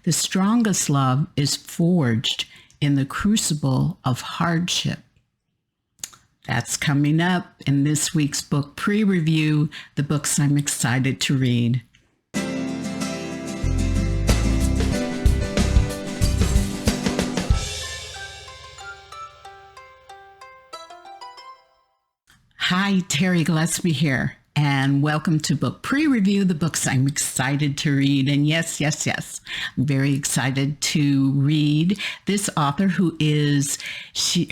The strongest love is forged in the crucible of hardship. That's coming up in this week's book pre-review, the books I'm excited to read. Hi, Terri Gillespie here, and welcome to Book Pre-Review, the books I'm excited to read. And yes, I'm very excited to read this author who is,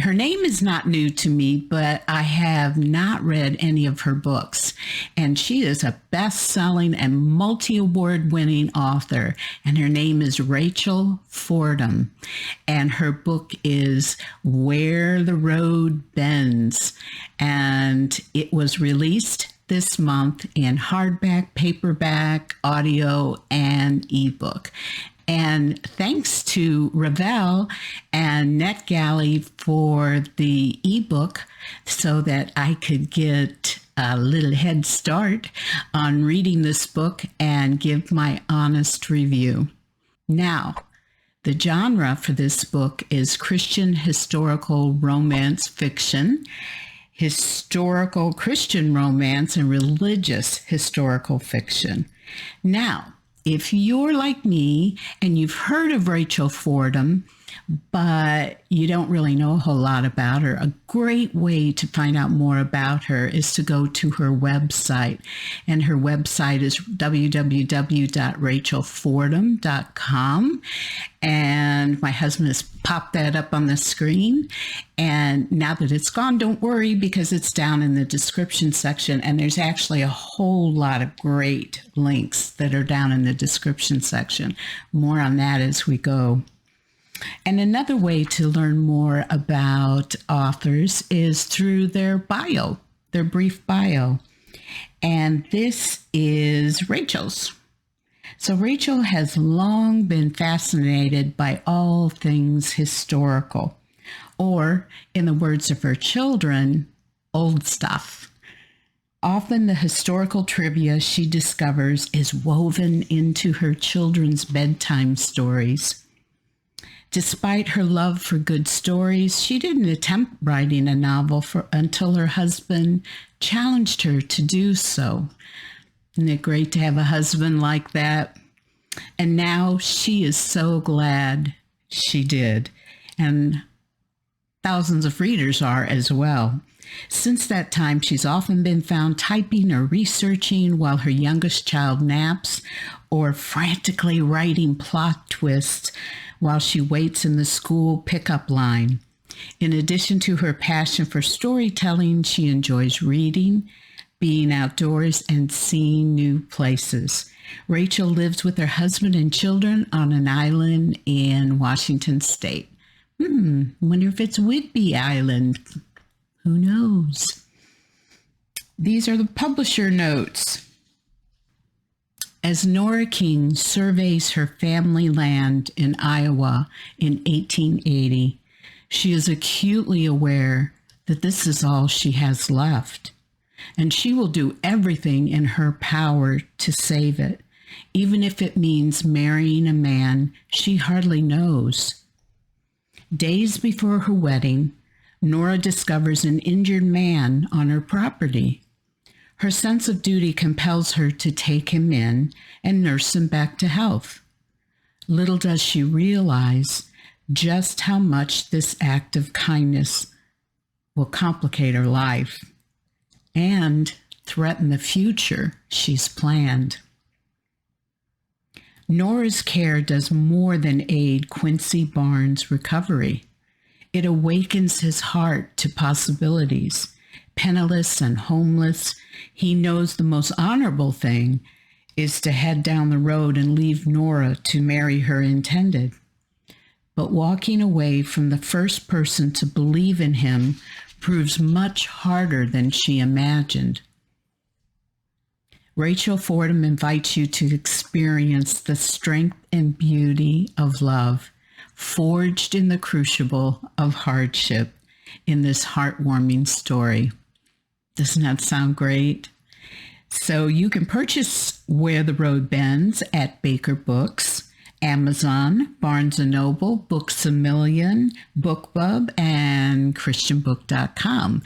her name is not new to me, but I have not read any of her books. And she is a best-selling and multi-award winning author, and her name is Rachel Fordham. And her book is Where the Road Bends. And it was released this month in hardback, paperback, audio, and ebook. And thanks to Revell and NetGalley for the ebook so that I could get a little head start on reading this book and give my honest review. Now, the genre for this book is Christian historical romance fiction, historical Christian romance, and religious historical fiction. Now, if you're like me and you've heard of Rachel Fordham, but you don't really know a whole lot about her, a great way to find out more about her is to go to her website. And her website is www.rachelfordham.com. And my husband has popped that up on the screen. And now that it's gone, don't worry, because it's down in the description section. And there's actually a whole lot of great links that are down in the description section. More on that as we go. And another way to learn more about authors is through their bio, their brief bio. And this is Rachel's. So Rachel has long been fascinated by all things historical, or in the words of her children, old stuff. Often the historical trivia she discovers is woven into her children's bedtime stories. Despite her love for good stories, she didn't attempt writing a novel until her husband challenged her to do so. Isn't it great to have a husband like that? And now she is so glad she did. And thousands of readers are as well. Since that time, she's often been found typing or researching while her youngest child naps, or frantically writing plot twists while she waits in the school pickup line. In addition to her passion for storytelling, she enjoys reading, being outdoors, and seeing new places. Rachel lives with her husband and children on an island in Washington State. Wonder if it's Whidbey Island. Who knows? These are the publisher notes. As Nora King surveys her family land in Iowa in 1880, she is acutely aware that this is all she has left, and she will do everything in her power to save it, even if it means marrying a man she hardly knows. Days before her wedding, Nora discovers an injured man on her property. Her sense of duty compels her to take him in and nurse him back to health. Little does she realize just how much this act of kindness will complicate her life and threaten the future she's planned. Nora's care does more than aid Quincy Barnes' recovery. It awakens his heart to possibilities. Penniless and homeless, he knows the most honorable thing is to head down the road and leave Nora to marry her intended. But walking away from the first person to believe in him proves much harder than she imagined. Rachel Fordham invites you to experience the strength and beauty of love, forged in the crucible of hardship, in this heartwarming story. Doesn't that sound great? So you can purchase Where the Road Bends at Baker Books, Amazon, Barnes & Noble, Books A Million, BookBub, and ChristianBook.com.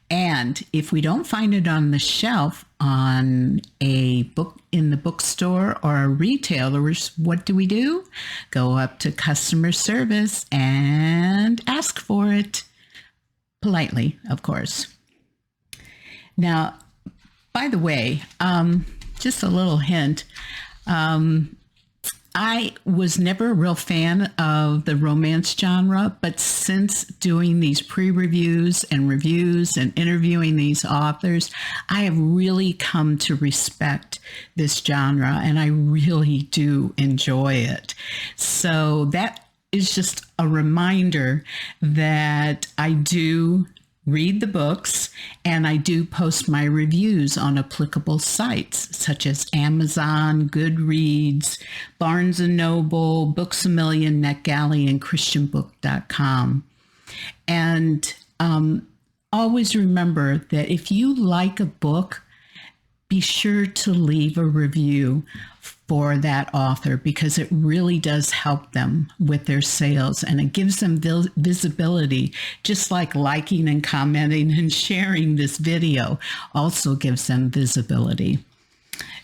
And if we don't find it on the shelf on a book in the bookstore or a retailer, what do? Go up to customer service and ask for it. Politely, of course. Now, by the way, just a little hint. I was never a real fan of the romance genre, but since doing these pre-reviews and reviews and interviewing these authors, I have really come to respect this genre, and I really do enjoy it. So that is just a reminder that I do read the books, and I do post my reviews on applicable sites such as Amazon, Goodreads, Barnes & Noble, Books A Million, NetGalley, and ChristianBook.com. And always remember that if you like a book, be sure to leave a review for that author, because it really does help them with their sales, and it gives them visibility, just like liking and commenting and sharing this video also gives them visibility.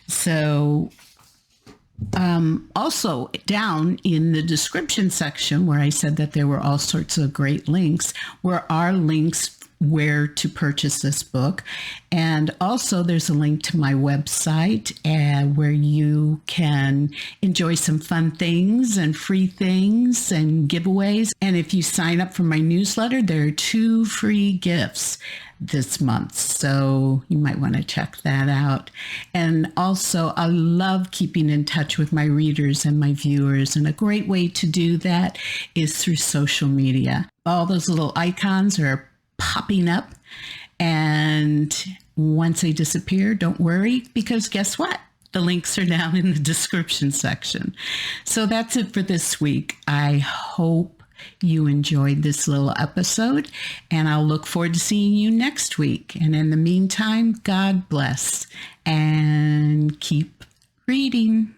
So also down in the description section where I said that there were all sorts of great links, where are links where to purchase this book. And also there's a link to my website where you can enjoy some fun things and free things and giveaways. And if you sign up for my newsletter, there are 2 free gifts this month. So you might want to check that out. And also, I love keeping in touch with my readers and my viewers. And a great way to do that is through social media. All those little icons are popping up, and once they disappear, don't worry, because guess what? The links are down in the description section. So that's it for this week. I hope you enjoyed this little episode, and I'll look forward to seeing you next week. And in the meantime, God bless and keep reading.